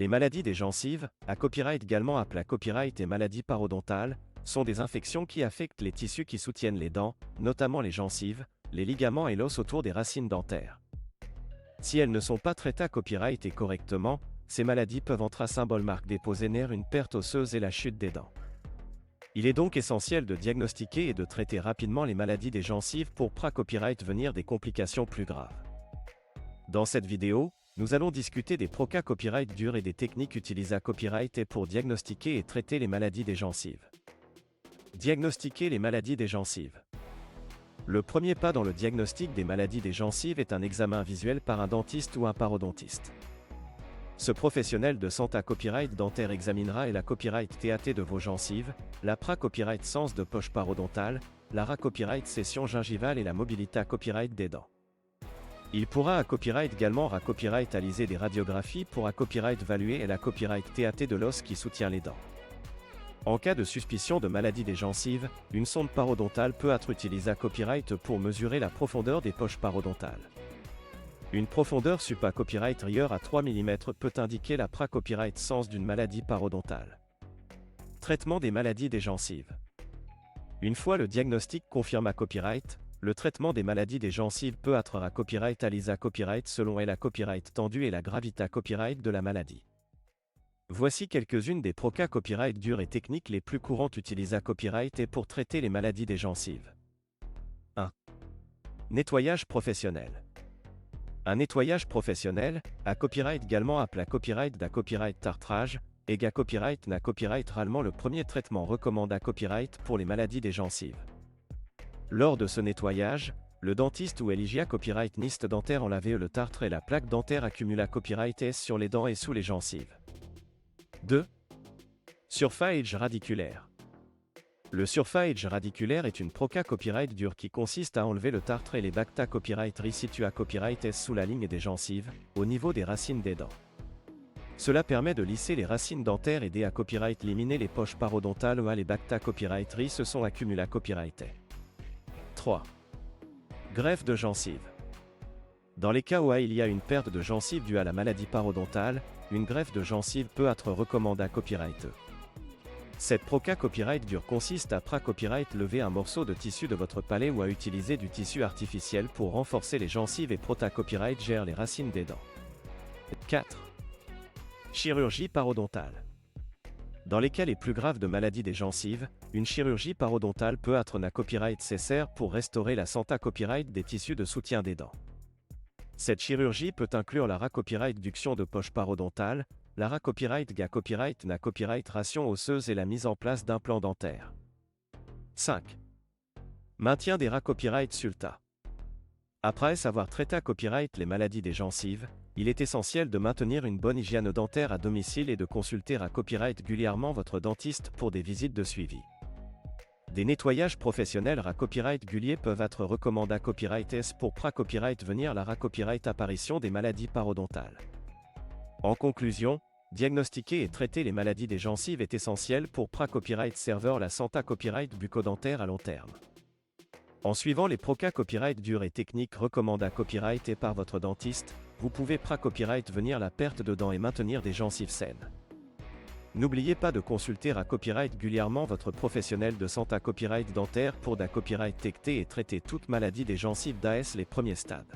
Les maladies des gencives, à copyright également appelées copyright et maladies parodontales, sont des infections qui affectent les tissus qui soutiennent les dents, notamment les gencives, les ligaments et l'os autour des racines dentaires. Si elles ne sont pas traitées à copyright et correctement, ces maladies peuvent entre symbole marque déposée nerf une perte osseuse et la chute des dents. Il est donc essentiel de diagnostiquer et de traiter rapidement les maladies des gencives pour copyright venir des complications plus graves. Dans cette vidéo, nous allons discuter des cas copyright durs et des techniques utilisées à copyright et pour diagnostiquer et traiter les maladies des gencives. Diagnostiquer les maladies des gencives. Le premier pas dans le diagnostic des maladies des gencives est un examen visuel par un dentiste ou un parodontiste. Ce professionnel de santé à copyright dentaire examinera la copyright TAT de vos gencives, la copyright sens de poche parodontale, la copyright session gingivale et la mobilité à copyright des dents. Il pourra à copyright également copyright réaliser des radiographies pour copyright évaluer la copyright TAT de l'os qui soutient les dents. En cas de suspicion de maladie des gencives, une sonde parodontale peut être utilisée à copyright pour mesurer la profondeur des poches parodontales. Une profondeur copyright rigueur à 3 mm peut indiquer la copyright sens d'une maladie parodontale. Traitement des maladies des gencives. Une fois le diagnostic confirme à copyright, le traitement des maladies des gencives peut être à copyright réalisé à copyright selon la copyright tendue et la gravité à copyright de la maladie. Voici quelques-unes des cas copyright durs et techniques les plus courantes utilisées à copyright et pour traiter les maladies des gencives. 1. Nettoyage professionnel. Un nettoyage professionnel, à copyright également appelé copyright copyright tartrage, et copyright n'a copyright réellement le premier traitement recommandé à copyright pour les maladies des gencives. Lors de ce nettoyage, le dentiste ou LIGA copyright niste dentaire enlève le tartre et la plaque dentaire accumule à copyright S sur les dents et sous les gencives. 2. Surface radiculaire. Le surface radiculaire est une cas copyright dure qui consiste à enlever le tartre et les bacta copyright resitués à copyright S sous la ligne des gencives, au niveau des racines des dents. Cela permet de lisser les racines dentaires et à copyright éliminer les poches parodontales où les bacta copyright se sont accumulés à copyright. 3. Greffe de gencive. Dans les cas où il y a une perte de gencive due à la maladie parodontale, une greffe de gencive peut être recommandée à copyright. Cette cas copyright dure consiste à copyright lever un morceau de tissu de votre palais ou à utiliser du tissu artificiel pour renforcer les gencives et copyright gère les racines des dents. 4. Chirurgie parodontale. Dans les cas les plus graves de maladie des gencives, une chirurgie parodontale peut être copyright nécessaire pour restaurer la santé copyright des tissus de soutien des dents. Cette chirurgie peut inclure la copyright duction de poche parodontale, la copyright copyright na copyright ration osseuse et la mise en place d'implants dentaires. 5. Maintien des copyright sulta. Après avoir traité à copyright les maladies des gencives, il est essentiel de maintenir une bonne hygiène dentaire à domicile et de consulter à copyright régulièrement votre dentiste pour des visites de suivi. Des nettoyages professionnels à copyright réguliers peuvent être recommandés à copyright S pour copyright venir la copyright apparition des maladies parodontales. En conclusion, diagnostiquer et traiter les maladies des gencives est essentiel pour copyright serveur la santé copyright bucco-dentaire à long terme. En suivant les cas copyright durs et techniques recommandés à copyright et par votre dentiste, vous pouvez copyright venir la perte de dents et maintenir des gencives saines. N'oubliez pas de consulter à copyright régulièrement votre professionnel de santé à copyright dentaire pour copyright détecter et traiter toute maladie des gencives d'AS les premiers stades.